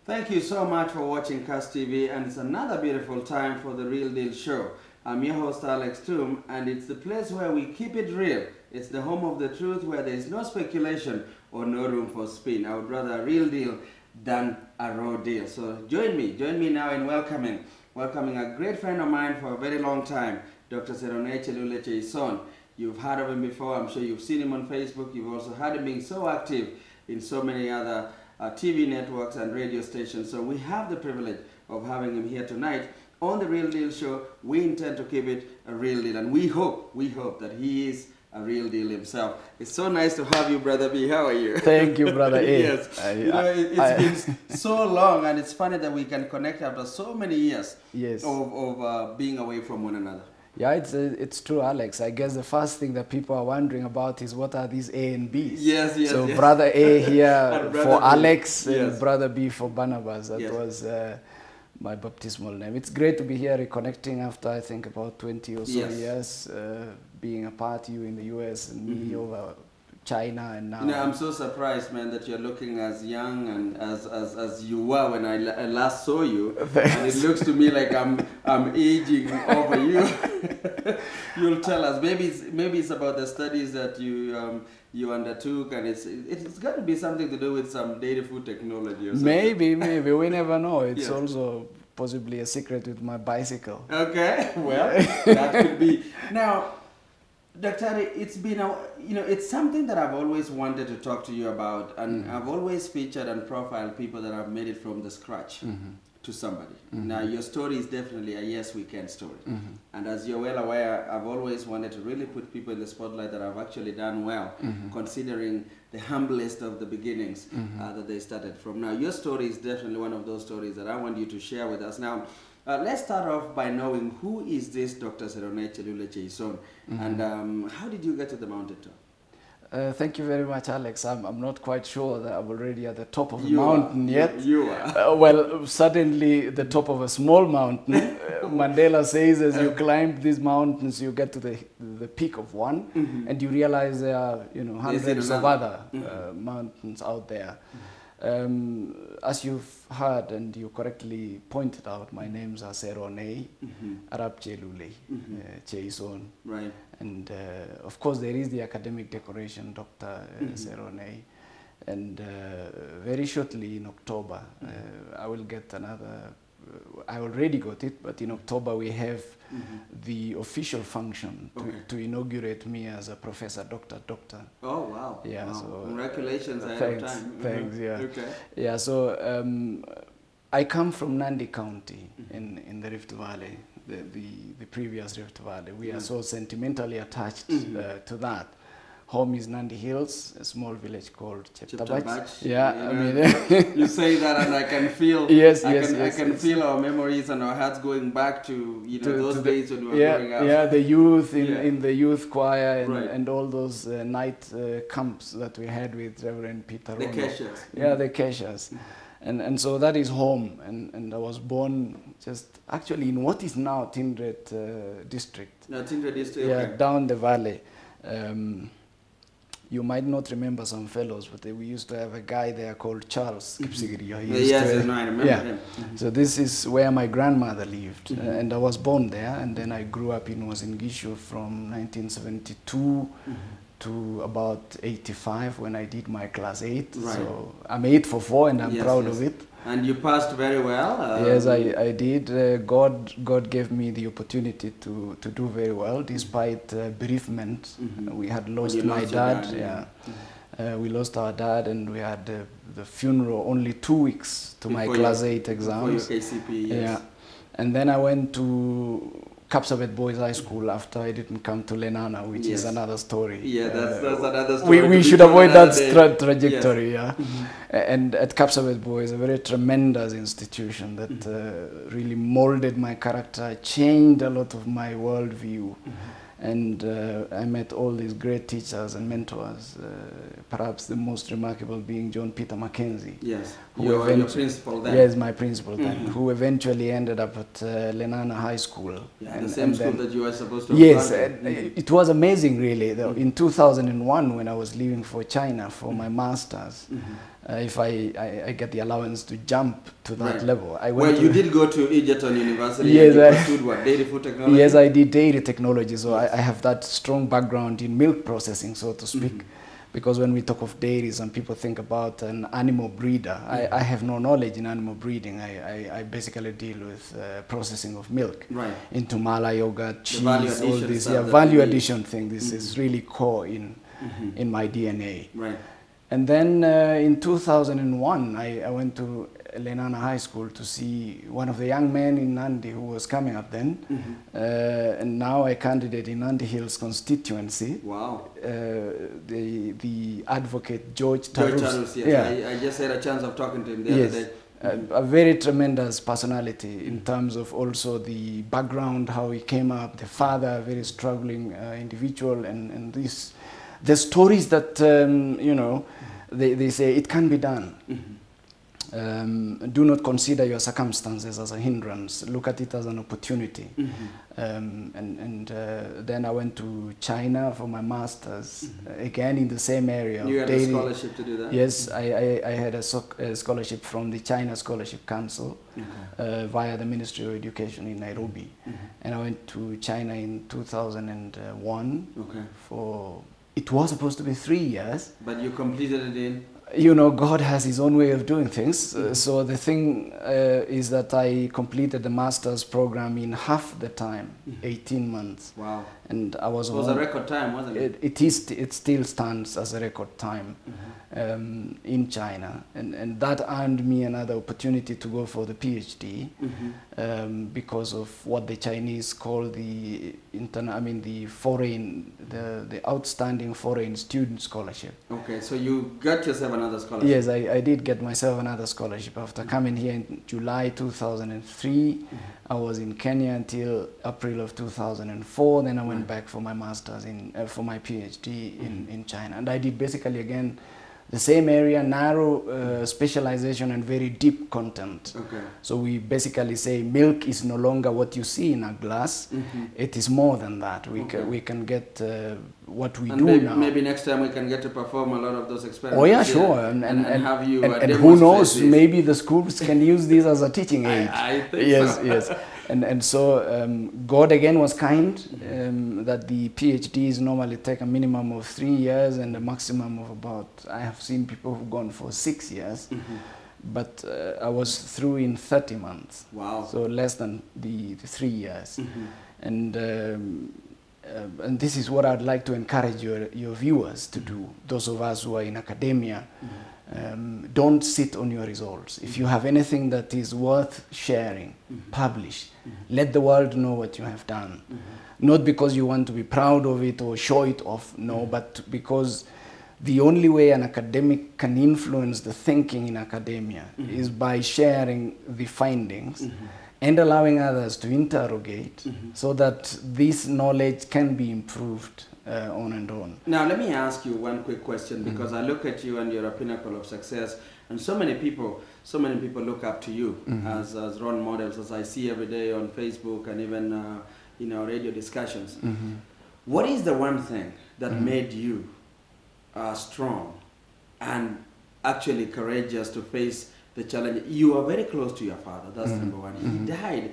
Thank you so much for watching Kass TV, and it's another beautiful time for The Real Deal Show. I'm your host Alex Tum, and it's the place where we keep it real. It's the home of the truth, where there is no speculation or no room for spin. I would rather a real deal than a raw deal. So join me now in welcoming a great friend of mine for a very long time, Dr. Seronei Chelulei Cheison. You've heard of him before. I'm sure you've seen him on Facebook. You've also heard him being so active in so many other TV networks and radio stations. So we have the privilege of having him here tonight on The Real Deal Show. We intend to keep it a real deal, and we hope that he is a real deal himself. It's so nice to have you, Brother B. How are you? Thank you, Brother A. Yes. It's been so long, and it's funny that we can connect after so many years of being away from one another. Yeah, it's true, Alex. I guess the first thing that people are wondering about is what are these A and Bs? Yes. So Brother A here for B. Alex and Brother B for Barnabas. That was my baptismal name. It's great to be here reconnecting after, I think, about 20 or so years, being apart, you in the US and me over China, and now. You know, I'm so surprised, man, that you're looking as young and as you were when I last saw you. Thanks. And it looks to me like I'm aging over you. You'll tell us. Maybe it's about the studies that you undertook, and it's got to be something to do with some data food technology or something. Maybe we never know. It's also possibly a secret with my bicycle. Okay, well, that could be. Now, Dr. It's been it's something that I've always wanted to talk to you about, and I've always featured and profiled people that have made it from the scratch to somebody. Now, your story is definitely a Yes We Can story, and as you're well aware, I've always wanted to really put people in the spotlight that have actually done well, considering the humblest of the beginnings that they started from. Now, your story is definitely one of those stories that I want you to share with us. Now, let's start off by knowing who is this Dr. Seronei Chelulei Cheison, and how did you get to the mountaintop? Thank you very much, Alex. I'm not quite sure that I'm already at the top of the mountain yet. You are. Well, suddenly the top of a small mountain. Mandela says as you climb these mountains, you get to the peak of one, and you realize there are hundreds of other mountains out there. As you've heard and you correctly pointed out, my names are Seronei Chelulei Cheison. Right. And of course there is the academic decoration, Dr. Seronei. And very shortly in October, I will get another, I already got it, but in October we have the official function to inaugurate me as a professor, Doctor. Oh, wow. Yeah, wow. so Congratulations ahead of time. Thanks, yeah. Okay. Yeah, so I come from Nandi County in the Rift Valley, the previous Rift Valley. We are so sentimentally attached to that. Home is Nandi Hills, a small village called Cheptabach. Yeah, I mean, you say that, and I can feel. I can feel our memories and our hearts going back to those days when we were growing up. Yeah, the youth in the youth choir and all those night camps that we had with Reverend Peter. The Keshas. Yeah, the Keshas. And so that is home, and I was born just actually in what is now Tindret district. No, Tindret district. Yeah, down the valley. You might not remember some fellows, but we used to have a guy there called Charles Kipkemoi. I remember him. So this is where my grandmother lived, and I was born there, and then I grew up in Gishu from 1972 to about 85 when I did my class 8. Right. So I'm 8 for 4, and I'm proud of it. And you passed very well. Yes, I did. God gave me the opportunity to do very well despite bereavement. We had lost my dad. We lost our dad, and we had the funeral only 2 weeks to my class 8 exams. For your KCP, yes. Yeah, and then I went to Kapsabet Boys High School after I didn't come to Lenana, which is another story. Yeah, that's another story. We should avoid that trajectory, And at Kapsabet Boys, a very tremendous institution that really molded my character, changed a lot of my worldview. And I met all these great teachers and mentors, perhaps the most remarkable being John Peter Mackenzie. Yes, your principal then. Yes, my principal then, who eventually ended up at Lenana High School. Yeah, and the same school that you were supposed to have. Yes, it was amazing really. In 2001, when I was leaving for China for my master's, if I get the allowance to jump to that Right. level. Well, you did go to Egerton University. Yes, and you pursued what, dairy food technology? Yes, I did dairy technology, so I have that strong background in milk processing, so to speak. Because when we talk of dairy, some people think about an animal breeder. I have no knowledge in animal breeding. I basically deal with processing of milk into mala, yogurt, cheese, all this. Yeah, value addition thing. This is really core in my DNA. Right. And then in 2001, I went to Lenana High School to see one of the young men in Nandi who was coming up then. And now I candidate in Nandi Hills constituency. Wow. The advocate George George Tarus. Tarus, yes. Yeah. I just had a chance of talking to him the other day. A very tremendous personality in terms of also the background, how he came up, the father, a very struggling individual, and the stories that, you know, they say it can be done. Do not consider your circumstances as a hindrance. Look at it as an opportunity. Then I went to China for my master's, again in the same area. You had a scholarship to do that? Yes, I had a scholarship from the China Scholarship Council via the Ministry of Education in Nairobi. And I went to China in 2001 for... It was supposed to be 3 years. But you completed it in? You know, God has his own way of doing things. So the thing is that I completed the master's program in half the time, 18 months. Wow. And I was... It was a record time, wasn't it? It still stands as a record time in China. And that earned me another opportunity to go for the PhD because of what the Chinese call the outstanding foreign student scholarship. Okay, so you got yourself another scholarship? Yes, I did get myself another scholarship. After coming here in July 2003, I was in Kenya until April of 2004. Then I went back for my master's for my PhD in China. And I did basically, again, the same area, narrow specialization and very deep content. Okay. So we basically say milk is no longer what you see in a glass. It is more than that. We can get what we do now. Maybe next time we can get to perform a lot of those experiments. Oh yeah, sure. And have you and who knows, this. Maybe the schools can use this as a teaching aid. I think yes, so. Yes. And so God again was kind, that the PhDs normally take a minimum of 3 years and a maximum of about, I have seen people who've gone for 6 years, but I was through in 30 months. Wow. So less than the 3 years. And this is what I'd like to encourage your viewers to do, those of us who are in academia. Don't sit on your results. If you have anything that is worth sharing, publish. Let the world know what you have done. Not because you want to be proud of it or show it off, no, but because the only way an academic can influence the thinking in academia is by sharing the findings and allowing others to interrogate so that this knowledge can be improved on and on. Now let me ask you one quick question, because I look at you and you're a pinnacle of success, and so many people look up to you as role models, as I see every day on Facebook and even in our radio discussions. What is the one thing that made you strong and actually courageous to face the challenge? You are very close to your father, that's number one. He died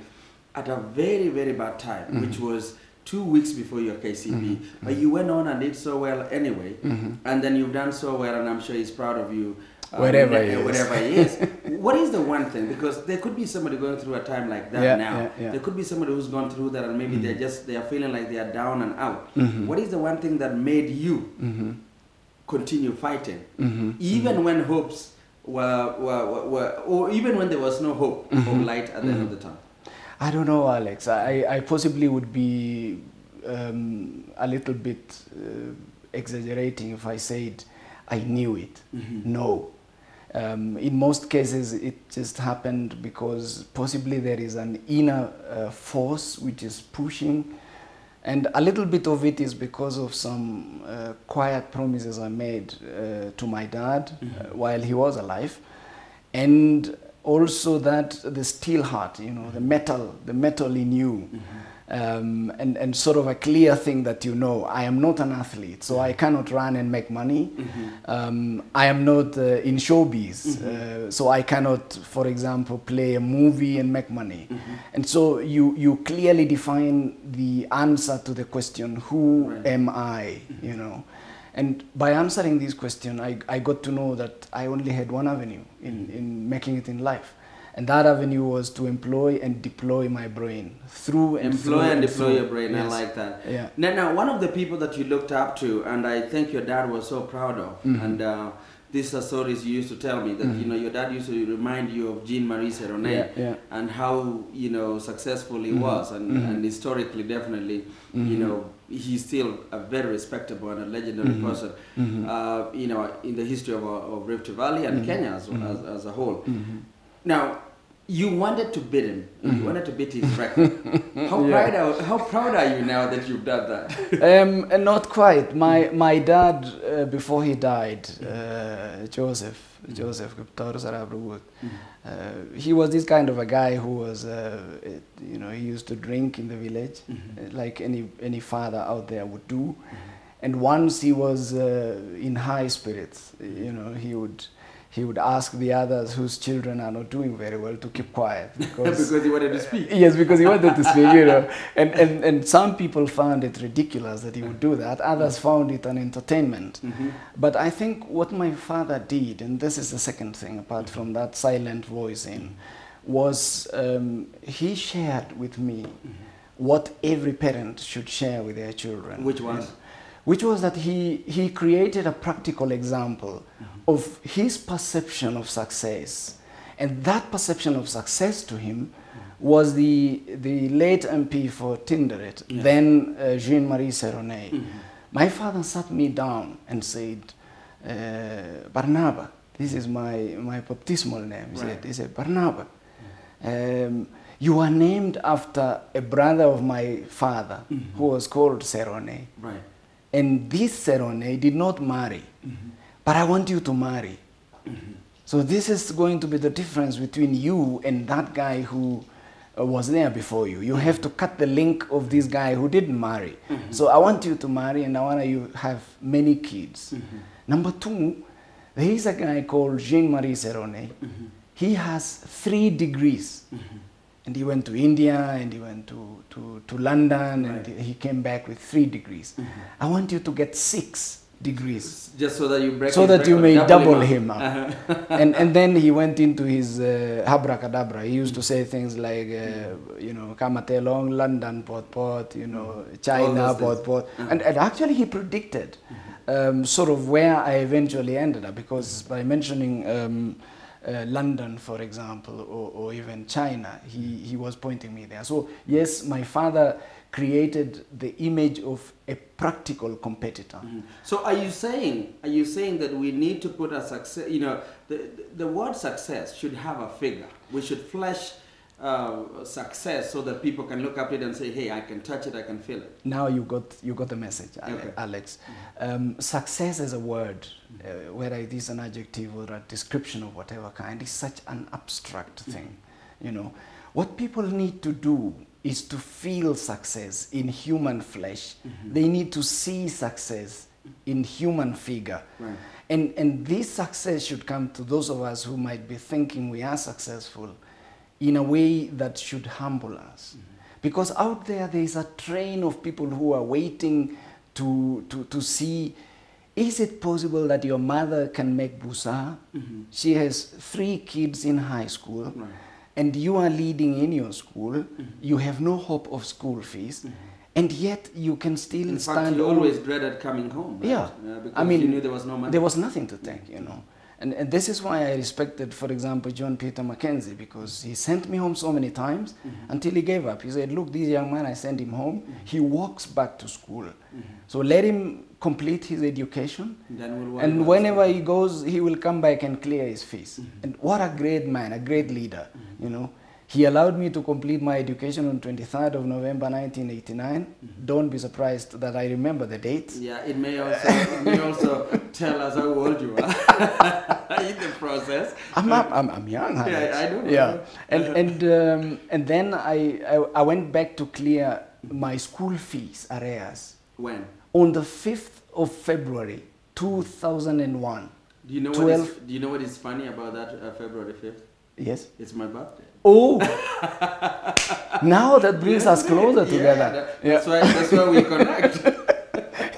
at a very, very bad time, which was 2 weeks before your KCP, but you went on and did so well anyway, and then you've done so well, and I'm sure he's proud of you. Wherever he is. What is the one thing? Because there could be somebody going through a time like that now. There could be somebody who's gone through that, and maybe they are feeling like they are down and out. What is the one thing that made you continue fighting, even when hopes or even when there was no hope or light at the end of the tunnel? I don't know, Alex. I possibly would be a little bit exaggerating if I said I knew it. No. In most cases, it just happened because possibly there is an inner force which is pushing, and a little bit of it is because of some quiet promises I made to my dad while he was alive, and also that the steel heart, you know, the metal in you, and sort of a clear thing that you know, I am not an athlete, so I cannot run and make money. I am not in showbiz, so I cannot, for example, play a movie and make money. And so you clearly define the answer to the question, who am I, you know? And by answering this question, I got to know that I only had one avenue in making it in life. And that avenue was to employ and deploy my brain through and employ through and deploy your brain. Yes. I like that. Yeah. Now, one of the people that you looked up to, and I think your dad was so proud of, and these are stories you used to tell me that you know your dad used to remind you of Jean-Marie Seronei and how successful he was, and historically definitely he's still a very respectable and a legendary person in the history of Rift Valley and Kenya as a whole. Now, you wanted to beat him. You wanted to beat his record. How proud are you now that you've done that? Not quite. My dad, before he died, Joseph Kipkemoi Tum, he was this kind of a guy who was, he used to drink in the village, like any father out there would do. And once he was in high spirits, he would ask the others whose children are not doing very well to keep quiet. Because he wanted to speak. Yes, because he wanted to speak, And some people found it ridiculous that he would do that. Others found it an entertainment. But I think what my father did, and this is the second thing, apart from that silent voice was he shared with me what every parent should share with their children. Which was? Which was that he created a practical example of his perception of success. And that perception of success to him was the late MP for Tinderet, then Jean-Marie Seronei. My father sat me down and said, Barnaba, this is my baptismal name. He said, Barnaba, you are named after a brother of my father who was called Seronei. Right. And this Seronei did not marry, but I want you to marry. So this is going to be the difference between you and that guy who was there before you. You have to cut the link of this guy who didn't marry. So I want you to marry, and I want you to have many kids. Number two, there is a guy called Jean-Marie Seronei. He has 3 degrees. And he went to India, and he went to London, and he came back with 3 degrees. I want you to get 6 degrees. Just so that you break so that you may double him up. And then he went into his abracadabra. He used to say things like, Kamatelong, London, Port, China, Port. And actually he predicted sort of where I eventually ended up, because by mentioning London, for example, or even China, he was pointing me there. So yes, my father created the image of a practical competitor. So are you saying that we need to put a success, the word success should have a figure. We should flesh success so that people can look up it and say, hey, I can touch it, I can feel it. Now you got the message, Alex. Success as a word, whether it is an adjective or a description of whatever kind, is such an abstract thing. What people need to do is to feel success in human flesh. They need to see success in human figure. Right. And this success should come to those of us who might be thinking we are successful in a way that should humble us. Because out there is a train of people who are waiting to see, is it possible that your mother can make busa? She has 3 kids in high school. Right. And you are leading in your school, you have no hope of school fees, and yet you can still in stand. fact, you always dreaded coming home, right? Yeah, because you knew there was no money. There was nothing to take, And this is why I respected, for example, John Peter Mackenzie, because he sent me home so many times until he gave up. He said, look, this young man, I sent him home, he walks back to school. So let him complete his education, and whenever he goes, he will come back and clear his fees. And what a great man, a great leader, He allowed me to complete my education on 23rd of November 1989. Don't be surprised that I remember the date. Yeah, it may also tell us how old you are in the process. I'm young. Alex. Yeah, I know. Yeah, and then I went back to clear my school fees arrears. When? On the 5th of February, 2001. Do you know what is funny about that February 5th? Yes. It's my birthday. Oh! Now that brings us closer together. That's why we connect.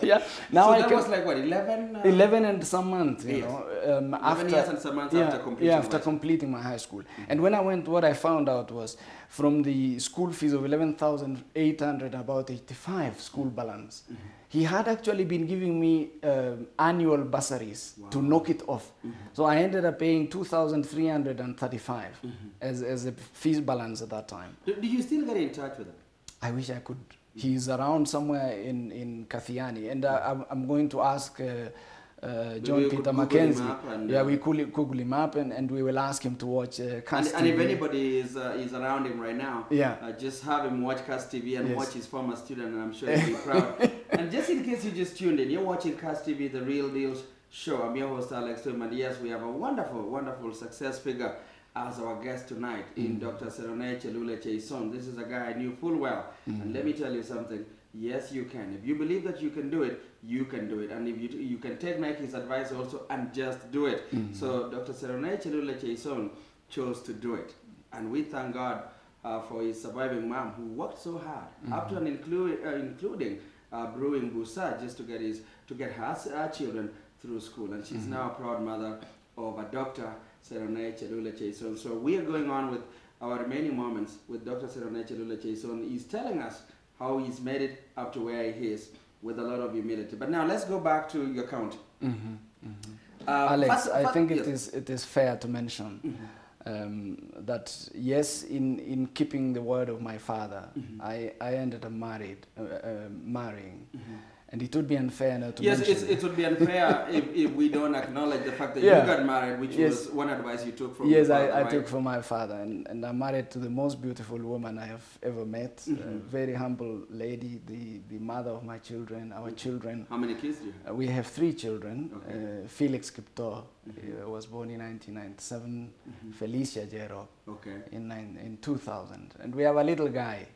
Yeah. Now so that was like what, 11? 11 and some months, you yes. know. 11 years and some months after completing completing my high school. And when I went, what I found out was from the school fees of 11,800, about 85 school balance, he had actually been giving me annual bursaries to knock it off. So I ended up paying 2,335 as a fees balance at that time. Do you still get in touch with him? I wish I could. He's around somewhere in Kathiani, and I'm going to ask John Peter Mackenzie. We could Google him up, and we will ask him to watch Kass TV. And if anybody is around him right now, just have him watch Kass TV and watch his former student, and I'm sure he'll be proud. And just in case you just tuned in, you're watching Kass TV, the Real Deal Show. I'm your host, Alex Tum, and yes, we have a wonderful, wonderful success figure as our guest tonight in Dr. Seronei Chelulei Cheison. This is a guy I knew full well. And let me tell you something. Yes, you can. If you believe that you can do it, you can do it. And if you can take Nike's advice also and just do it. So Dr. Seronei Chelulei Cheison chose to do it. And we thank God for his surviving mom who worked so hard, up to and including brewing busa just to get her children through school. And she's now a proud mother of a Dr. Seronei Chelulei Cheison. So we are going on with our remaining moments with Dr. Seronei Chelulei Cheison. He's telling us how he's made it up to where he is with a lot of humility. But now let's go back to your county. Alex, I think it is fair to mention that yes, in keeping the word of my father, I ended up marrying. And it would be unfair not to mention. Yes, it would be unfair if we don't acknowledge the fact that you got married, which was one advice you took from your father. Yes, I took from my father. And I'm married to the most beautiful woman I have ever met. A very humble lady, the mother of my children, our children. How many kids do you have? We have 3 children. Felix Kipkemoi was born in 1997. Felicia Jero in 2000. And we have a little guy.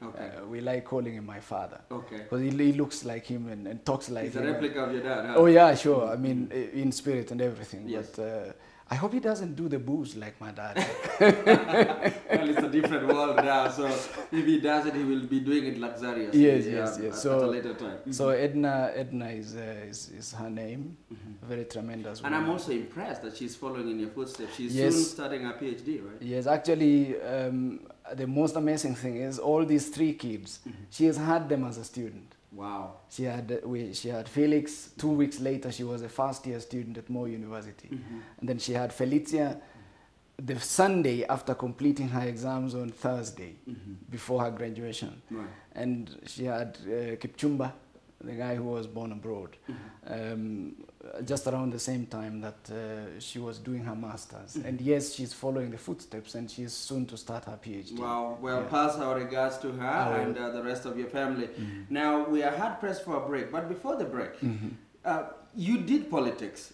We like calling him my father. Because he looks like him and talks like him. He's a replica of your dad, huh? Oh yeah, sure. I mean, in spirit and everything. Yes. But I hope he doesn't do the booze like my dad. Well, it's a different world now, so if he does it, he will be doing it luxuriously. Yes. So, at a later time. So Edna is her name. Very tremendous woman. And I'm also impressed that she's following in your footsteps. She's soon starting her PhD, right? Yes, actually, the most amazing thing is all these 3 kids, she has had them as a student. Wow. She had Felix. 2 weeks later, she was a first-year student at Moore University. And then she had Felicia the Sunday after completing her exams on Thursday, before her graduation. Right. And she had Kipchumba, the guy who was born abroad, just around the same time that she was doing her master's. And yes, she's following the footsteps, and she's soon to start her PhD. Wow. Well, pass our regards to her and the rest of your family. Now, we are hard pressed for a break, but before the break, you did politics.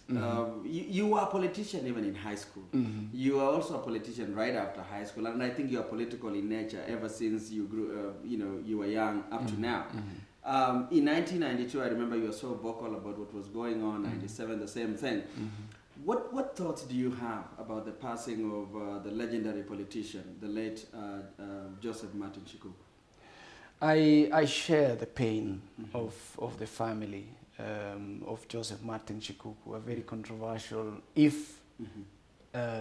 You were a politician even in high school. You were also a politician right after high school, and I think you are political in nature ever since you grew, you were young up to now. In 1992, I remember you were so vocal about what was going on. 97, the same thing. What thoughts do you have about the passing of the legendary politician, the late Joseph Martin Chikuku? I share the pain of the family of Joseph Martin Chikuku, a very controversial, if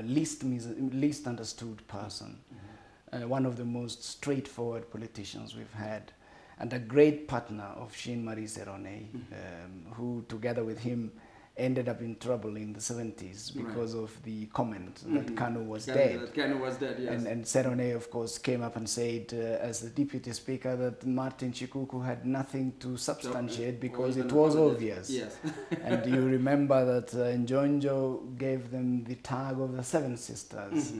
least understood person, one of the most straightforward politicians we've had, and a great partner of Jean Marie Seronei, who together with him ended up in trouble in the 70s because of the comment that Kanu was dead. That Kanu was dead, yes. And Seronei, of course, came up and said, as the deputy speaker, that Martin Chikuku had nothing to substantiate because it was obvious. Yes. And you remember that Njonjo gave them the tag of the 7 sisters.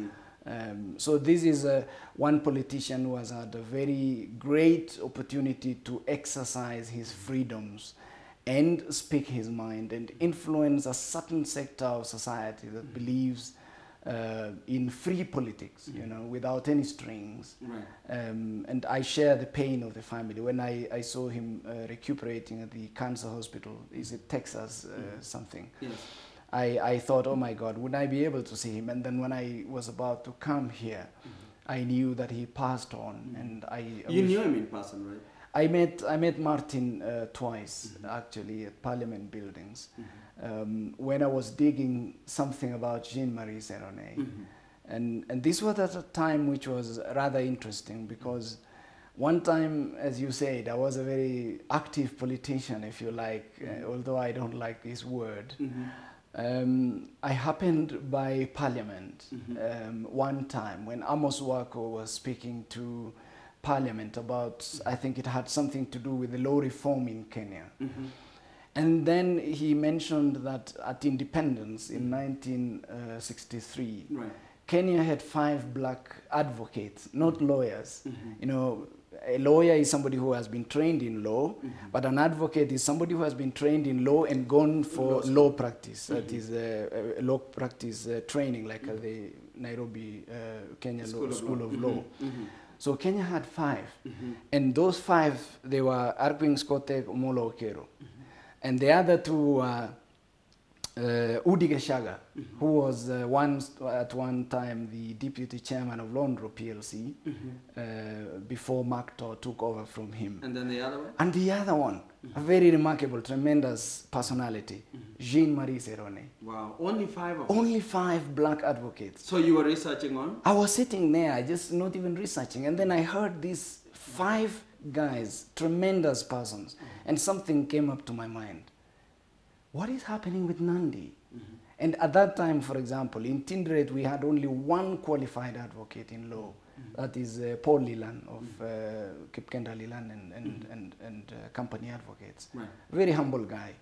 So this is one politician who has had a very great opportunity to exercise his freedoms and speak his mind and influence a certain sector of society that believes in free politics, you know, without any strings. Right. And I share the pain of the family. When I saw him recuperating at the cancer hospital, is it Texas something? Yes. I thought, oh my God, would I be able to see him? And then when I was about to come here, I knew that he passed on. And You knew him in person, right? I met Martin twice, actually, at Parliament buildings, when I was digging something about Jean-Marie Seronei. And this was at a time which was rather interesting, because one time, as you said, I was a very active politician, if you like, although I don't like this word. I happened by Parliament one time when Amos Wako was speaking to Parliament about, I think it had something to do with the law reform in Kenya. And then he mentioned that at independence in 1963, Right. Kenya had 5 black advocates, not lawyers. You know, a lawyer is somebody who has been trained in law, but an advocate is somebody who has been trained in law and gone for law practice. That is law practice training, like the Nairobi Kenya School of Law. So Kenya had 5, and those 5, they were Arkwing Skotek, Omolo Okero. And the other 2 were Udi Geshaga, who was at one time the deputy chairman of Londro PLC, before Mark Tor took over from him. And then the other one? And the other one, a very remarkable, tremendous personality, Jean-Marie Seronei. Wow, only 5 of them? Only 5 black advocates. So you were researching on? I was sitting there, just not even researching, and then I heard these 5 guys, tremendous persons, and something came up to my mind. What is happening with Nandi? And at that time, for example, in Tinderet, we had only 1 qualified advocate in law. That is Paul Lilan of Kipkenda Lilan and Company Advocates. Right. Very humble guy.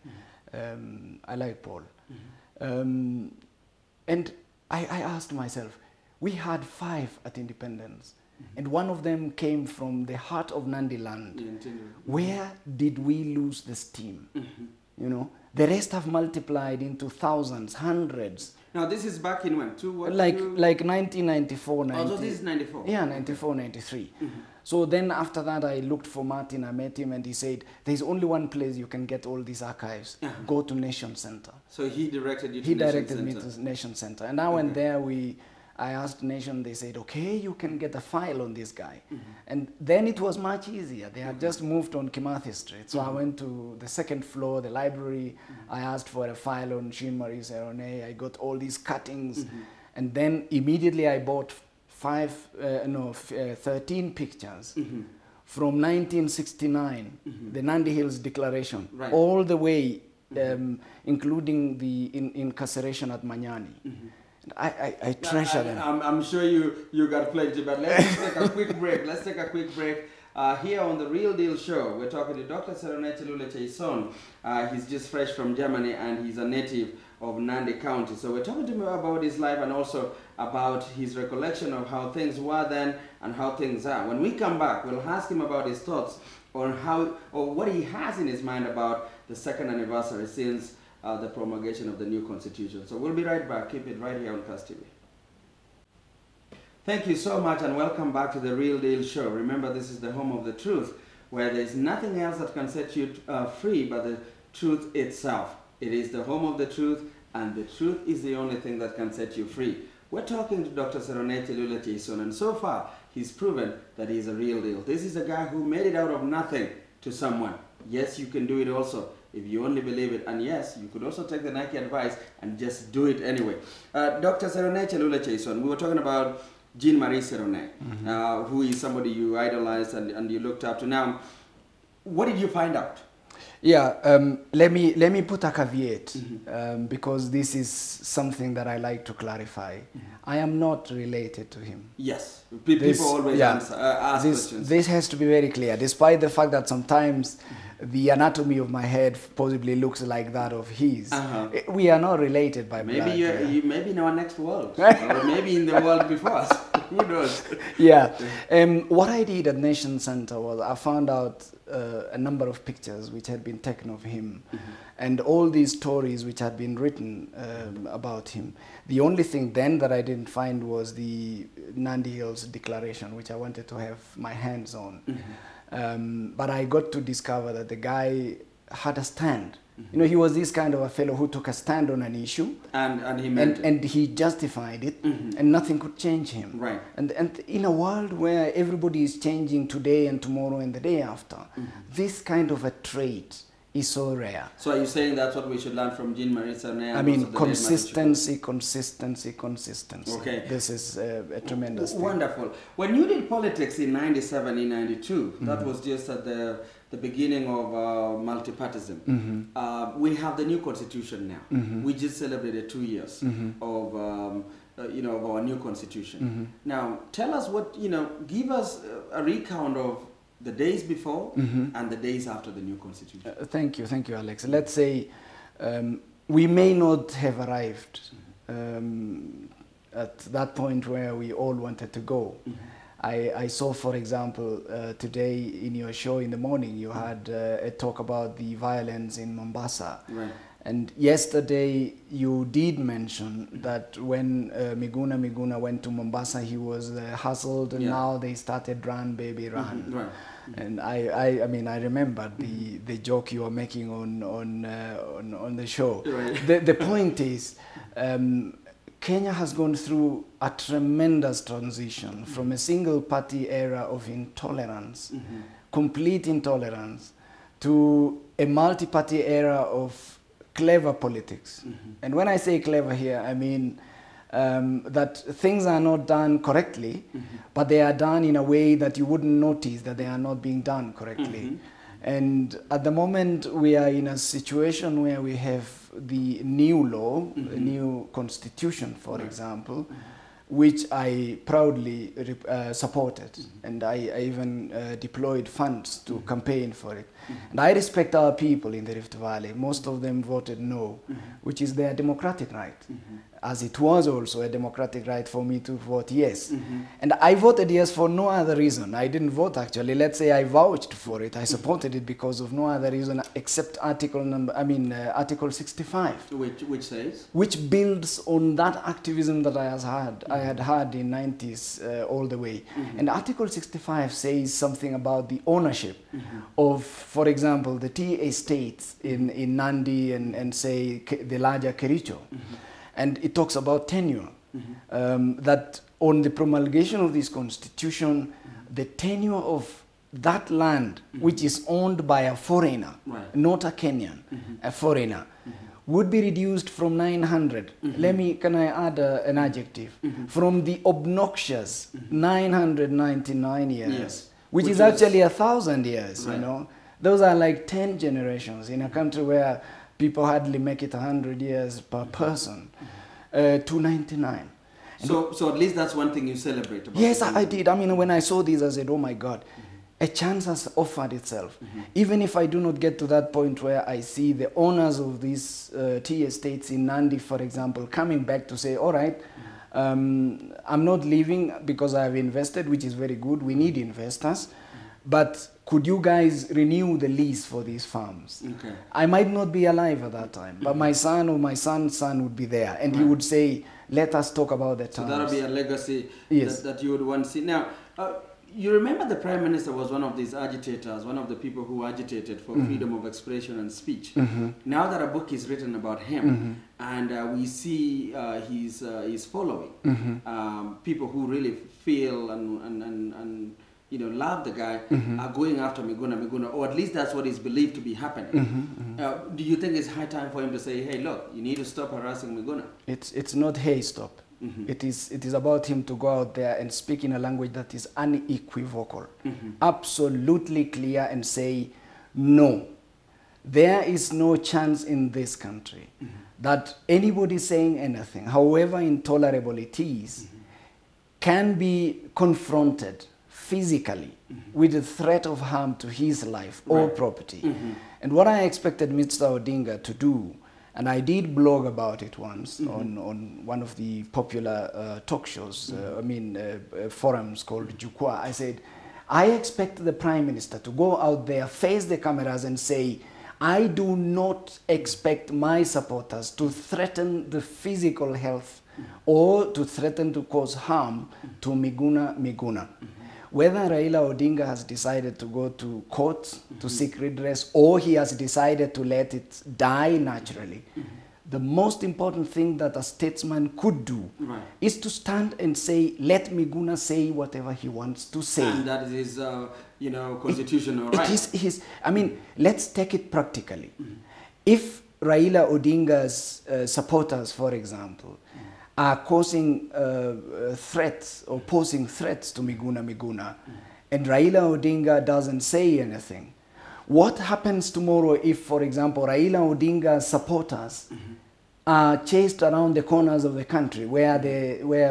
I like Paul. And I asked myself, we had 5 at independence, and one of them came from the heart of Nandi land. Where did we lose the steam? You know, the rest have multiplied into thousands, hundreds. Now this is back in when? Like 1994, 90. Oh, so this is 94? Yeah, 94, 93. So then after that, I looked for Martin, I met him, and he said, there's only one place you can get all these archives. Go to Nation Center. So he directed you to He Nation directed Center. me to Nation Center. And I went there, I asked Nation, they said, okay, you can get a file on this guy. And then it was much easier. They had just moved on Kimathi Street. So I went to the 2nd floor, the library. I asked for a file on Jean-Marie Seronei. I got all these cuttings. And then immediately I bought 13 pictures from 1969, the Nandi Hills Declaration, all the way, including the incarceration at Manyani. I treasure them. I'm sure you got plenty, but let's take a quick break. Here on The Real Deal Show, we're talking to Dr. Seronei Chelulei Cheison. He's just fresh from Germany, and he's a native of Nandi County. So we're talking to him about his life and also about his recollection of how things were then and how things are. When we come back, we'll ask him about his thoughts on what he has in his mind about the 2nd anniversary since the promulgation of the new constitution. So we'll be right back. Keep it right here on Kass TV. Thank you so much, and welcome back to The Real Deal Show. Remember, this is the home of the truth, where there's nothing else that can set you free but the truth itself. It is the home of the truth, and the truth is the only thing that can set you free. We're talking to Dr. Seronei Chelulei Cheison, and so far, he's proven that he's a real deal. This is a guy who made it out of nothing to someone. Yes, you can do it also, if you only believe it. And yes, you could also take the Nike advice and just do it anyway. Dr. Seronei Chelulei Cheison, we were talking about Jean-Marie Seronei, who is somebody you idolized and you looked up to. Now, what did you find out? Yeah, let me put a caveat, because this is something that I like to clarify. I am not related to him. Yes, people always ask questions. This has to be very clear, despite the fact that sometimes the anatomy of my head possibly looks like that of his. We are not related by blood. Maybe in our next world, or maybe in the world before us. Who knows? Yeah. What I did at Nation Center was I found out a number of pictures which had been taken of him, and all these stories which had been written about him. The only thing then that I didn't find was the Nandi Hills Declaration, which I wanted to have my hands on. But I got to discover that the guy had a stand. You know, he was this kind of a fellow who took a stand on an issue, and he meant it. And he justified it, and nothing could change him. Right. And in a world where everybody is changing today and tomorrow and the day after, this kind of a trait is so rare. So are you saying that's what we should learn from Jean-Marie Seronei? I mean, consistency. Okay. This is a tremendous thing. Wonderful. When you did politics in 97, in 92, that was just at the beginning of multipartism. We have the new constitution now. We just celebrated 2 years of of our new constitution. Now, tell us what, give us a recount of the days before and the days after the new constitution. Thank you, Alex. Let's say we may not have arrived at that point where we all wanted to go. I saw, for example, today in your show in the morning, you had a talk about the violence in Mombasa. Right. And yesterday you did mention that when Miguna went to Mombasa, he was hustled, and now they started Run Baby Run. Right. And I mean, I remember the joke you were making on the show. Right. The point is, Kenya has gone through a tremendous transition from a single party era of intolerance, complete intolerance, to a multi-party era of clever politics. And when I say clever here, I mean that things are not done correctly, but they are done in a way that you wouldn't notice that they are not being done correctly. And at the moment, we are in a situation where we have the new law, the new constitution, for example, which I proudly supported. And I even deployed funds to campaign for it. And I respect our people in the Rift Valley. Most of them voted no, which is their democratic right. As it was also a democratic right for me to vote yes. And I voted yes for no other reason. I didn't vote, actually. Let's say I vouched for it. I supported it because of no other reason except Article 65. Which says? Which builds on that activism that I had had in 90s all the way. And Article 65 says something about the ownership of, for example, the tea estates in Nandi and say the larger Kericho. And it talks about tenure, that on the promulgation of this constitution, the tenure of that land, which is owned by a foreigner, not a Kenyan, a foreigner, would be reduced from 900. Can I add an adjective? From the obnoxious 999 years, which is actually 1,000 years, you know. Those are like 10 generations in a country where people hardly make it 100 years per person, to 99. So at least that's one thing you celebrate about. Yes, I did. I mean, when I saw this, I said, oh my God, a chance has offered itself. Even if I do not get to that point where I see the owners of these tea estates in Nandi, for example, coming back to say, all right, I'm not leaving because I have invested, which is very good. We need investors. But could you guys renew the lease for these farms? Okay. I might not be alive at that time, but my son or my son's son would be there, and he would say, let us talk about the terms. So that would be a legacy that you would want to see. Now, you remember the Prime Minister was one of these agitators, one of the people who agitated for freedom of expression and speech. Now that a book is written about him, and we see his following, people who really feel and love the guy, are going after Miguna, or at least that's what is believed to be happening. Do you think it's high time for him to say, hey, look, you need to stop harassing Miguna? It's not, hey, stop. It is about him to go out there and speak in a language that is unequivocal, absolutely clear, and say, no, there is no chance in this country that anybody saying anything, however intolerable it is, can be confronted physically with the threat of harm to his life or property. And what I expected Mr. Odinga to do, And I did blog about it once on one of the popular talk shows, forums called Jukwaa. I said, I expect the Prime Minister to go out there, face the cameras and say, I do not expect my supporters to threaten the physical health or to threaten to cause harm to Miguna. Whether Raila Odinga has decided to go to court to seek redress or he has decided to let it die naturally, the most important thing that a statesman could do is to stand and say, let Miguna say whatever he wants to say. And that is his, constitutional right. It is his, let's take it practically. If Raila Odinga's supporters, for example, are causing threats or posing threats to Miguna, and Raila Odinga doesn't say anything, what happens tomorrow if, for example, Raila Odinga's supporters are chased around the corners of the country where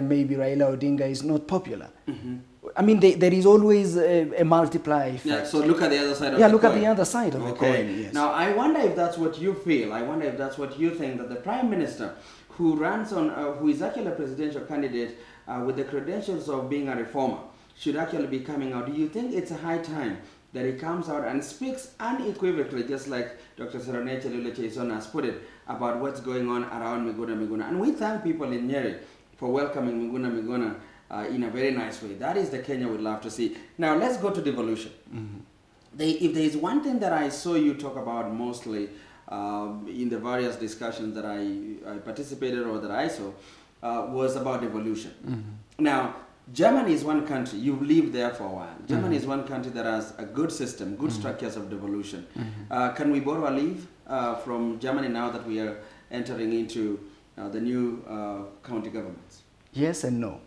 maybe Raila Odinga is not popular? There is always a multiplier effect. Yeah, so look at the other side of the coin. Yeah, look at the other side of the coin, yes. Now, I wonder if that's what you feel. I wonder if that's what you think, that the Prime Minister who runs on, who is actually a presidential candidate with the credentials of being a reformer, should actually be coming out. Do you think it's a high time that he comes out and speaks unequivocally, just like Dr. Seronei Chelulei Cheison has put it, about what's going on around Miguna? And we thank people in Nyeri for welcoming Miguna in a very nice way. That is the Kenya we'd love to see. Now, let's go to devolution. If there is one thing that I saw you talk about mostly in the various discussions that I participated or that I saw, was about devolution. Now, Germany is one country, you've lived there for a while. Germany is one country that has a good system, good structures of devolution. Can we borrow a leave from Germany now that we are entering into the new county governments? Yes and no.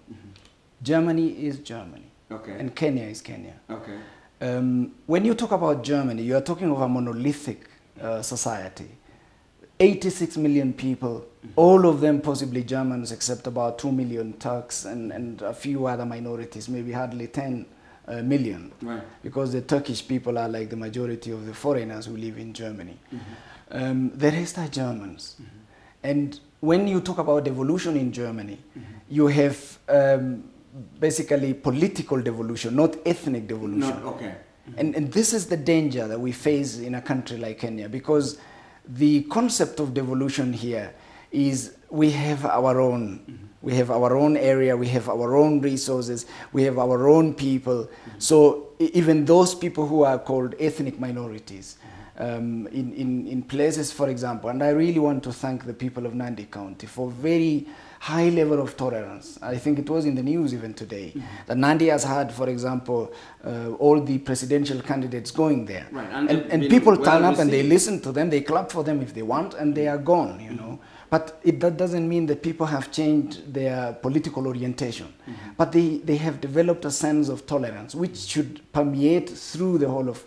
Germany is Germany. Okay. And Kenya is Kenya. Okay. When you talk about Germany, you are talking of a monolithic society. 86 million people, all of them possibly Germans, except about 2 million Turks and a few other minorities, maybe hardly 10 million. Right. Because the Turkish people are like the majority of the foreigners who live in Germany. The rest are Germans. And when you talk about devolution in Germany, you have basically political devolution, not ethnic devolution. Okay. And this is the danger that we face in a country like Kenya, because the concept of devolution here is we have our own. We have our own area, we have our own resources, we have our own people. So even those people who are called ethnic minorities, in places, for example, and I really want to thank the people of Nandi County for very high level of tolerance. I think it was in the news even today that Nandi has had, for example, all the presidential candidates going there. Right. And people turn up and they listen to them, they clap for them if they want, and they are gone, you know. But that doesn't mean that people have changed their political orientation. But they have developed a sense of tolerance, which should permeate through the whole of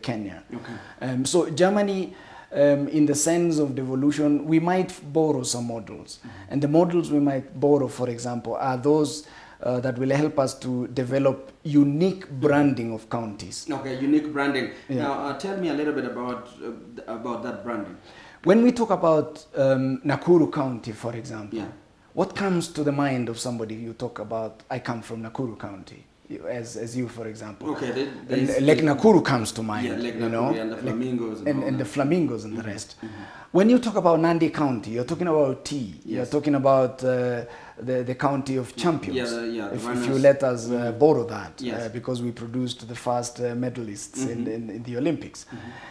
Kenya. Okay. So Germany, in the sense of devolution, we might borrow some models. And the models we might borrow, for example, are those that will help us to develop unique branding of counties. Okay, unique branding. Yeah. Now, tell me a little bit about that branding. When we talk about Nakuru County, for example, what comes to the mind of somebody you talk about, I come from Nakuru County, as you, for example. Okay. Lake Nakuru comes to mind. Yeah, Lake Nakuru and the flamingos. And the flamingos and the rest. When you talk about Nandi County, you're talking about tea. Yes. You're talking about the county of champions. If you let us borrow that, because we produced the first medalists in the Olympics.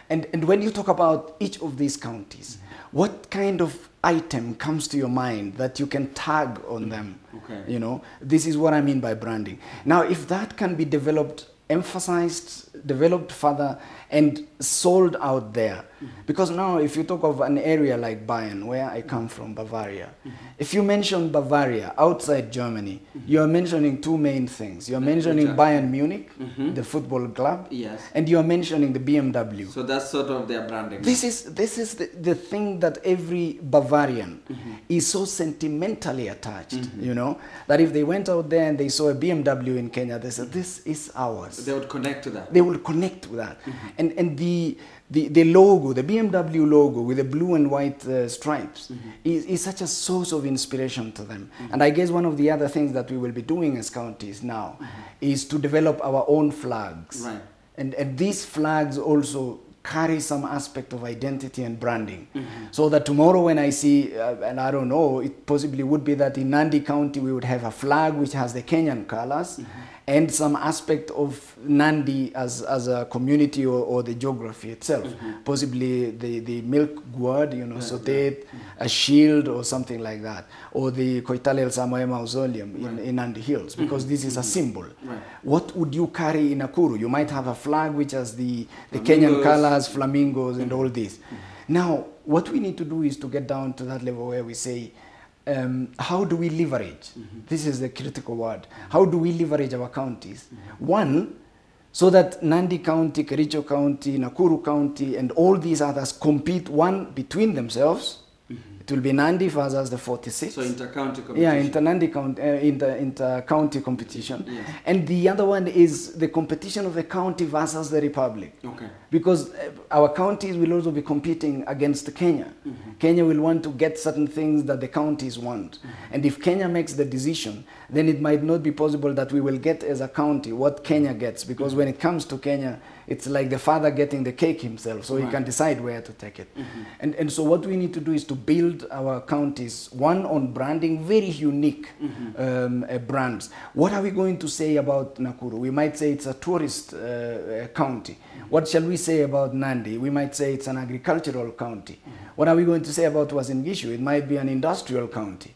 And when you talk about each of these counties, what kind of item comes to your mind that you can tag on them? Okay. You know, this is what I mean by branding. Now, if that can be developed, emphasized, developed further, and sold out there. Because now, if you talk of an area like Bayern, where I come from, Bavaria, if you mention Bavaria outside Germany, you are mentioning two main things. You are mentioning Bayern Munich, the football club, and you are mentioning the BMW. So that's sort of their branding. This is the thing that every Bavarian is so sentimentally attached, you know, that if they went out there and they saw a BMW in Kenya, they said, this is ours. They would connect to that. They will people connect with that. And the logo, the BMW logo with the blue and white stripes is such a source of inspiration to them. And I guess one of the other things that we will be doing as counties now is to develop our own flags. Right. And these flags also carry some aspect of identity and branding. So that tomorrow when I see, and I don't know, it possibly would be that in Nandi County we would have a flag which has the Kenyan colors and some aspect of Nandi as a community or the geography itself. Possibly the milk gourd, you know, sauteed, a shield or something like that. Or the Koitale El Samoe Mausoleum in Nandi Hills, because this is a symbol. Right. What would you carry in Nakuru? You might have a flag which has the Kenyan colors, flamingos, and all this. Now, what we need to do is to get down to that level where we say, how do we leverage? This is the critical word. How do we leverage our counties? One, so that Nandi County, Kericho County, Nakuru County, and all these others compete, one, between themselves. It will be Nandi versus the 46. So inter-county competition. Yeah, inter-county competition. Yes. And the other one is the competition of the county versus the republic. Okay. Because our counties will also be competing against Kenya. Kenya will want to get certain things that the counties want. And if Kenya makes the decision, then it might not be possible that we will get as a county what Kenya gets. Because when it comes to Kenya, it's like the father getting the cake himself, so he can decide where to take it. And so what we need to do is to build our counties, one on branding, very unique brands. What are we going to say about Nakuru? We might say it's a tourist county. What shall we say about Nandi? We might say it's an agricultural county. What are we going to say about Uasin Gishu? It might be an industrial county.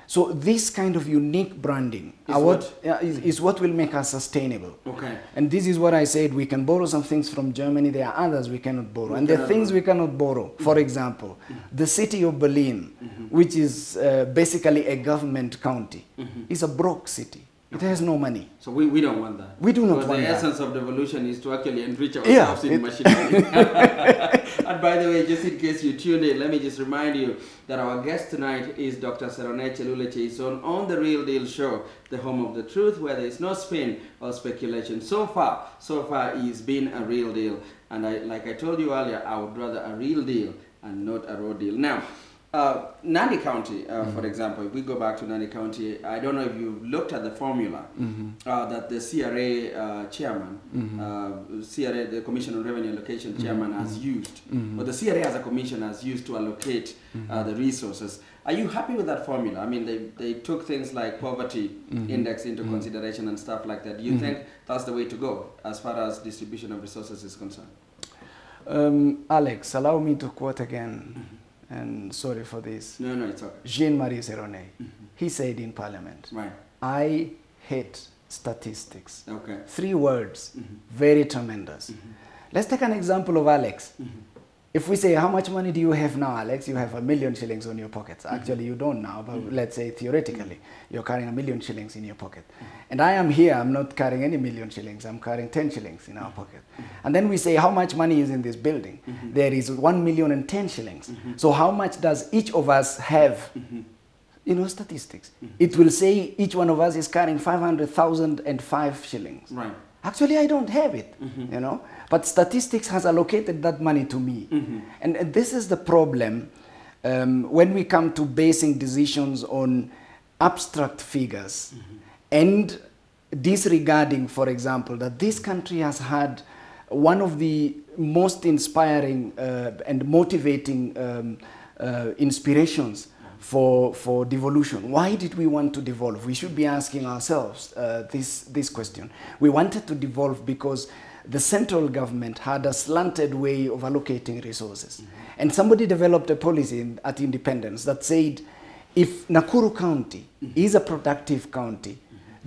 So this kind of unique branding is what will make us sustainable. Okay. And this is what I said, we can borrow some things from Germany, there are others we cannot borrow. And the things we cannot borrow, for example, the city of Berlin, which is basically a government county, is a broke city. It has no money. So we don't want that. We do not want that. Because the essence of devolution is to actually enrich ourselves in machinery. And by the way, just in case you tuned in, let me just remind you that our guest tonight is Dr. Seronei Chelulei Cheison on The Real Deal Show, the home of the truth, where there is no spin or speculation. So far, he's been a real deal. And like I told you earlier, I would rather a real deal and not a raw deal. Now, Nandi County, for example, if we go back to Nandi County, I don't know if you looked at the formula that the CRA chairman, CRA, the Commission on Revenue Allocation chairman, has used, or the CRA as a commission has used to allocate the resources. Are you happy with that formula? I mean, they took things like poverty index into consideration and stuff like that. Do you think that's the way to go as far as distribution of resources is concerned? Alex, allow me to quote again. And sorry for this. No, it's okay. Jean-Marie Seronei, he said in Parliament, right, I hate statistics. Okay. 3 words, very tremendous. Let's take an example of Alex. If we say, how much money do you have now, Alex? You have 1 million shillings on your pockets. Actually, you don't now, but let's say theoretically, you're carrying 1 million shillings in your pocket. And I am here, I'm not carrying any 1 million shillings, I'm carrying 10 shillings in our pocket. And then we say, how much money is in this building? There is 1,010,000 shillings. So how much does each of us have? You know, statistics. It will say each one of us is carrying 500,005 shillings. Right. Actually, I don't have it, you know. But statistics has allocated that money to me. And this is the problem when we come to basing decisions on abstract figures and disregarding, for example, that this country has had one of the most inspiring and motivating inspirations for devolution. Why did we want to devolve? We should be asking ourselves this question. We wanted to devolve because the central government had a slanted way of allocating resources. And somebody developed a policy at independence that said, if Nakuru County is a productive county,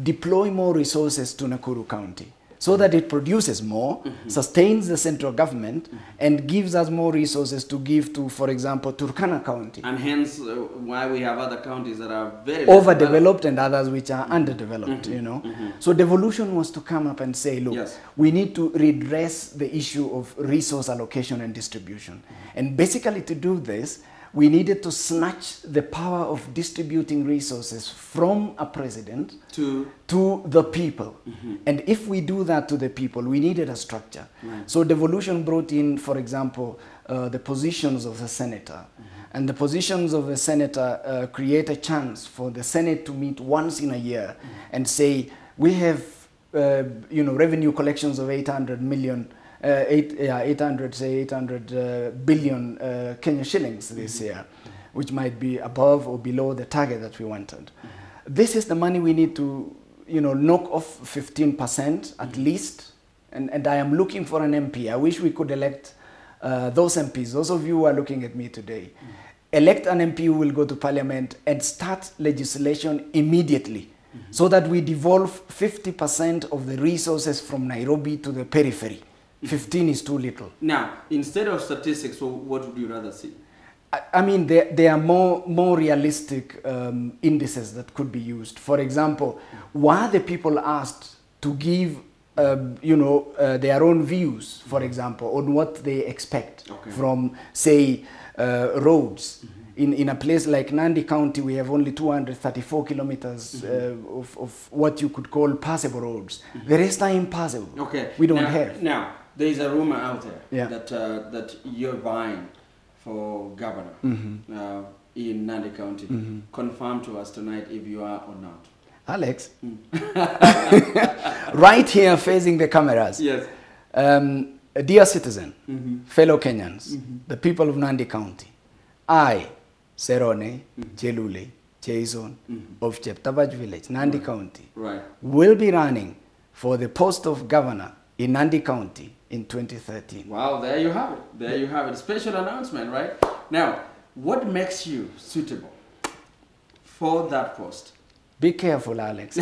deploy more resources to Nakuru County so that it produces more, sustains the central government, and gives us more resources to give to, for example, Turkana County. And hence why we have other counties that are very overdeveloped and others which are underdeveloped, you know. So devolution was to come up and say, look, we need to redress the issue of resource allocation and distribution. And basically to do this, we needed to snatch the power of distributing resources from a president to the people. And if we do that to the people, we needed a structure. So devolution brought in, for example, the positions of the senator. And the positions of the senator create a chance for the Senate to meet once in a year and say, we have revenue collections of 800 billion Kenya shillings this year, which might be above or below the target that we wanted. This is the money we need to, knock off 15% at least. And I am looking for an MP. I wish we could elect those MPs, those of you who are looking at me today. Elect an MP who will go to parliament and start legislation immediately so that we devolve 50% of the resources from Nairobi to the periphery. 15 is too little. Now, instead of statistics, what would you rather see? I mean, there are more realistic indices that could be used. For example, were the people asked to give, their own views, for example, on what they expect from, say, roads? In a place like Nandi County, we have only 234 kilometers of what you could call passable roads. The rest are impassable. We don't have. Now, there is a rumor out there that you're vying for governor in Nandi County. Confirm to us tonight if you are or not. Alex, right here facing the cameras. Yes. Dear citizen, fellow Kenyans, the people of Nandi County, I, Seronei Chelulei Cheison of Cheptabaj village, Nandi County, will be running for the post of governor in Nandi County in 2013. Wow, there you have it. There you have it. Special announcement, right? Now, what makes you suitable for that post? Be careful, Alex.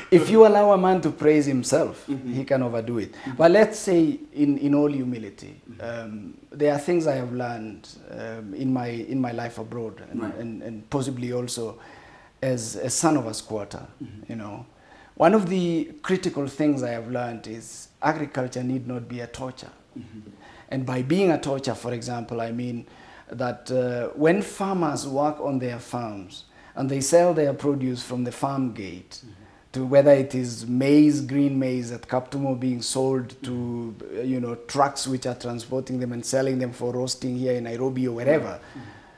If you allow a man to praise himself, he can overdo it. But let's say, in all humility, there are things I have learned in my life abroad, and possibly also as a son of a squatter. One of the critical things I have learned is agriculture need not be a torture. And by being a torture, for example, I mean that when farmers work on their farms and they sell their produce from the farm gate, to whether it is maize, green maize at Kaptumo being sold to trucks which are transporting them and selling them for roasting here in Nairobi or wherever,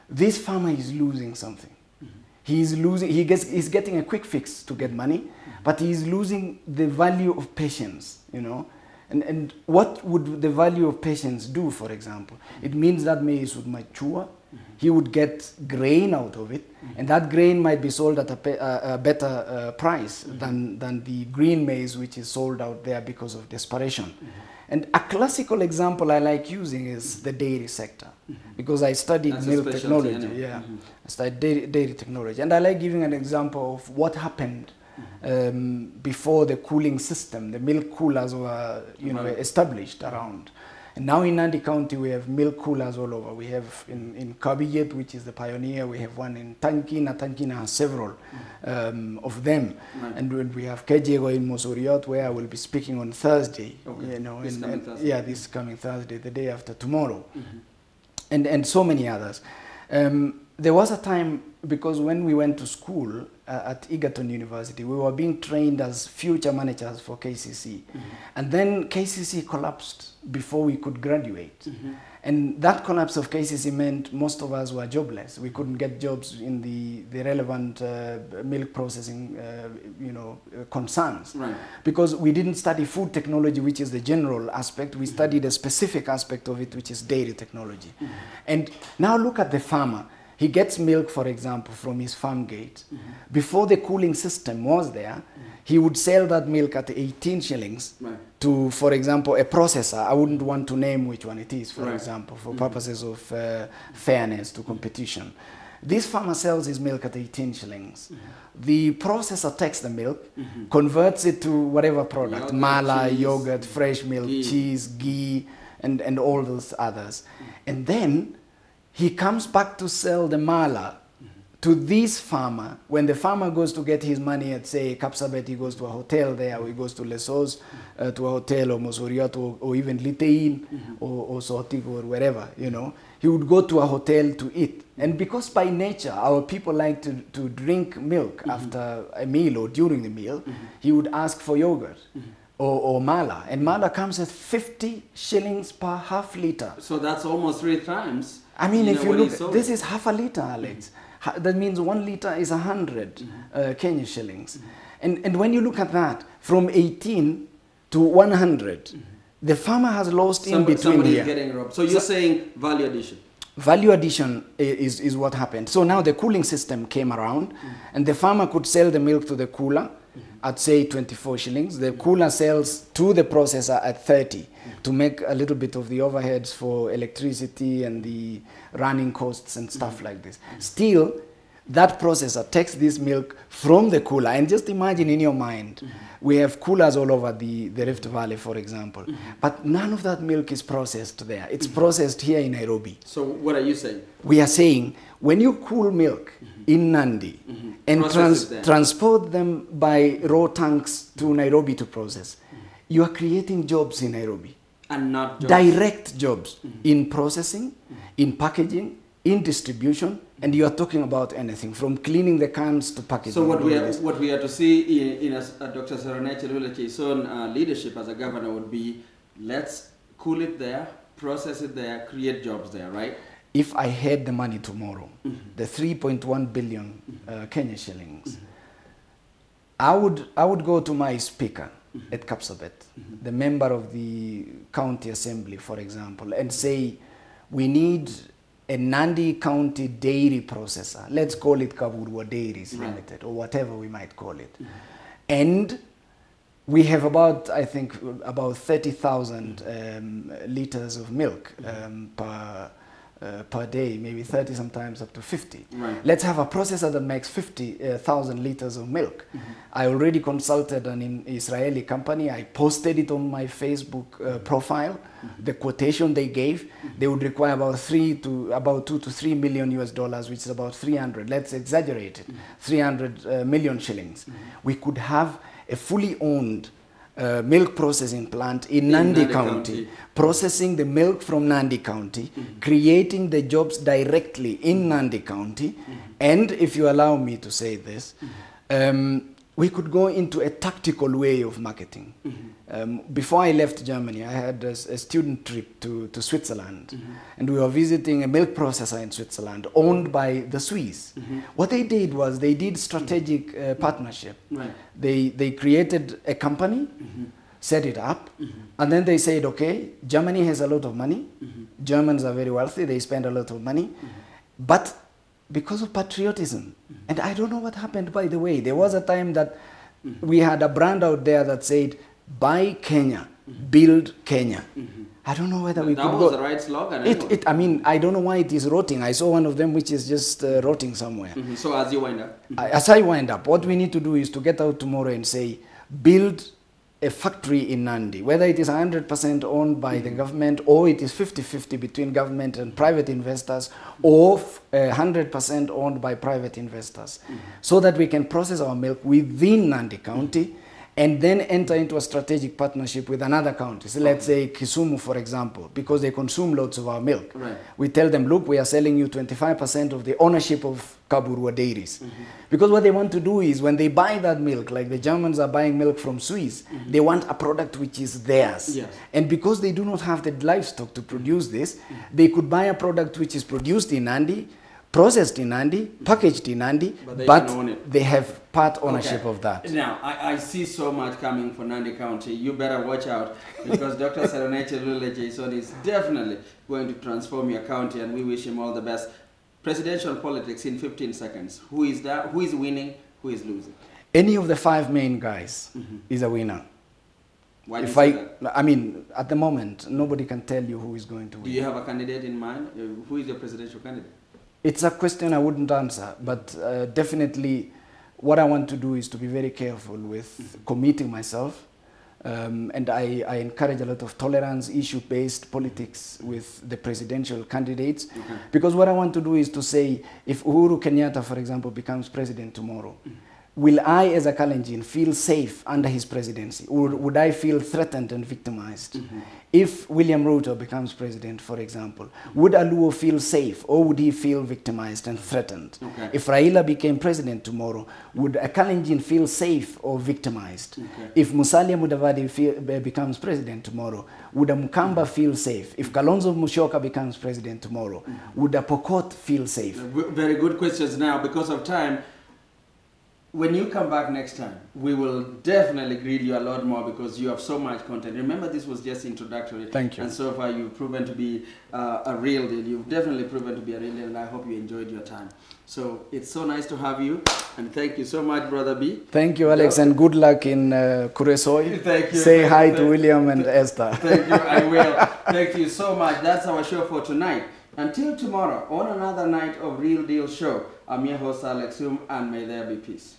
this farmer is losing something. He's getting a quick fix to get money, but he's losing the value of patience, And what would the value of patience do, for example? It means that maize would mature, he would get grain out of it, and that grain might be sold at a better price than the green maize which is sold out there because of desperation. And a classical example I like using is the dairy sector, because I studied milk technology. I studied dairy technology, and I like giving an example of what happened before the cooling system. The milk coolers were established around. And now in Nandi County we have milk coolers all over. We have in Kabijet, which is the pioneer, we have one in Tankina. Tankina has several of them. And when we have Kejego in Mosoriot, where I will be speaking on Thursday. This coming Thursday, the day after tomorrow. And so many others. There was a time, because when we went to school at Egerton University, we were being trained as future managers for KCC. And then KCC collapsed before we could graduate. And that collapse of KCC meant most of us were jobless. We couldn't get jobs in the relevant milk processing concerns. Because we didn't study food technology, which is the general aspect. We studied a specific aspect of it, which is dairy technology. And now look at the farmer. He gets milk, for example, from his farm gate. Before the cooling system was there, he would sell that milk at 18 shillings to, for example, a processor. I wouldn't want to name which one it is, for example, for purposes of fairness to competition. This farmer sells his milk at 18 shillings. The processor takes the milk, converts it to whatever product, mala, yogurt, fresh milk, cheese, ghee, and all those others. And then he comes back to sell the mala to this farmer, when the farmer goes to get his money at, say, Kapsabet, he goes to a hotel there, or he goes to Lesos, to a hotel, or Mosoriot, or even Litein, or Sotik, or wherever, you know, he would go to a hotel to eat. And because by nature, our people like to drink milk after a meal or during the meal, he would ask for yogurt. Or mala, and mala comes at 50 shillings per half liter. So that's almost 3 times. I mean, if you look, this is half a liter, Alex. That means 1 liter is 100 Kenya shillings. And when you look at that, from 18 to 100, the farmer has lost in between somebody here. Is getting robbed. So you're saying value addition. Value addition is what happened. So now the cooling system came around, and the farmer could sell the milk to the cooler at, say, 24 shillings. The cooler sells to the processor at 30 to make a little bit of the overheads for electricity and the running costs and stuff like this. Still, that processor takes this milk from the cooler, and just imagine in your mind, we have coolers all over the Rift Valley, for example, but none of that milk is processed there. It's processed here in Nairobi. So what are you saying? We are saying, when you cool milk in Nandi and transport them by raw tanks to Nairobi to process, you are creating jobs in Nairobi. And not jobs. Direct jobs in processing, in packaging, in distribution, and you are talking about anything from cleaning the cans to packaging. So what we are to see in Dr. Seronei Chelulei Cheison leadership as a governor would be, let's cool it there, process it there, create jobs there, right? If I had the money tomorrow, the 3.1 billion Kenya shillings, I would go to my speaker at Kapsabet, the member of the county assembly, for example, and say, we need a Nandi County dairy processor. Let's call it Kaburwa Dairies Limited, or whatever we might call it. And we have about, I think, about 30,000 liters of milk per day, maybe 30, sometimes up to 50. Right. Let's have a processor that makes 50,000 liters of milk. I already consulted an Israeli company. I posted it on my Facebook profile. The quotation they gave, they would require about 2 to 3 million US dollars, which is about 300. Let's exaggerate it, 300 million shillings. We could have a fully owned milk processing plant in Nandi County, processing the milk from Nandi County, creating the jobs directly in Nandi County, and if you allow me to say this, we could go into a tactical way of marketing. Before I left Germany, I had a student trip to Switzerland, and we were visiting a milk processor in Switzerland owned by the Swiss. What they did was they did strategic partnership. Right. They created a company, set it up, and then they said, okay, Germany has a lot of money. Germans are very wealthy. They spend a lot of money. But because of patriotism, and I don't know what happened, by the way, there was a time that we had a brand out there that said, buy Kenya, build Kenya. I don't know whether we could go. That was the right slogan. I mean, I don't know why it is rotting. I saw one of them which is just rotting somewhere. So as you wind up? As I wind up, what we need to do is to get out tomorrow and say, build a factory in Nandi, whether it is 100% owned by the government, or it is 50-50 between government and private investors, or 100% owned by private investors, so that we can process our milk within Nandi County and then enter into a strategic partnership with another county. So let's say Kisumu, for example, because they consume loads of our milk. Right. We tell them, look, we are selling you 25% of the ownership of Kaburwa Dairies. Because what they want to do is, when they buy that milk, like the Germans are buying milk from Swiss, they want a product which is theirs. Yes. And because they do not have the livestock to produce this, they could buy a product which is produced in Nandi, processed in Nandi, packaged in Nandi, but they have part ownership of that. Now, I see so much coming for Nandi County. You better watch out, because Dr. Seronei Chelulei Cheison is definitely going to transform your county, and we wish him all the best. Presidential politics in 15 seconds. Who is that? Who is winning? Who is losing? Any of the 5 main guys is a winner. Why do you say that? I mean, at the moment, nobody can tell you who is going to win. Do you have a candidate in mind? Who is your presidential candidate? It's a question I wouldn't answer, but definitely what I want to do is to be very careful with committing myself And I encourage a lot of tolerance, issue-based politics with the presidential candidates. Because what I want to do is to say, if Uhuru Kenyatta, for example, becomes president tomorrow, will I, as a Kalenjin, feel safe under his presidency? Or would I feel threatened and victimized? If William Ruto becomes president, for example, would Aluo feel safe or would he feel victimized and threatened? If Raila became president tomorrow, would a Kalenjin feel safe or victimized? If Musalia Mudavadi becomes president tomorrow, would a Mukamba feel safe? If Kalonzo Musyoka becomes president tomorrow, would a Pokot feel safe? Very good questions. Now, because of time, when you come back next time, we will definitely grill you a lot more because you have so much content. Remember, this was just introductory. Thank you. And so far, you've proven to be a real deal. You've definitely proven to be a real deal, and I hope you enjoyed your time. So it's so nice to have you, and thank you so much, Brother B. Thank you, Alex, and good luck in Kuresoi. Thank you. Say hi to William and Esther. Thank you, I will. Thank you so much. That's our show for tonight. Until tomorrow, on another night of Real Deal Show, I'm your host, Alex Tum, and may there be peace.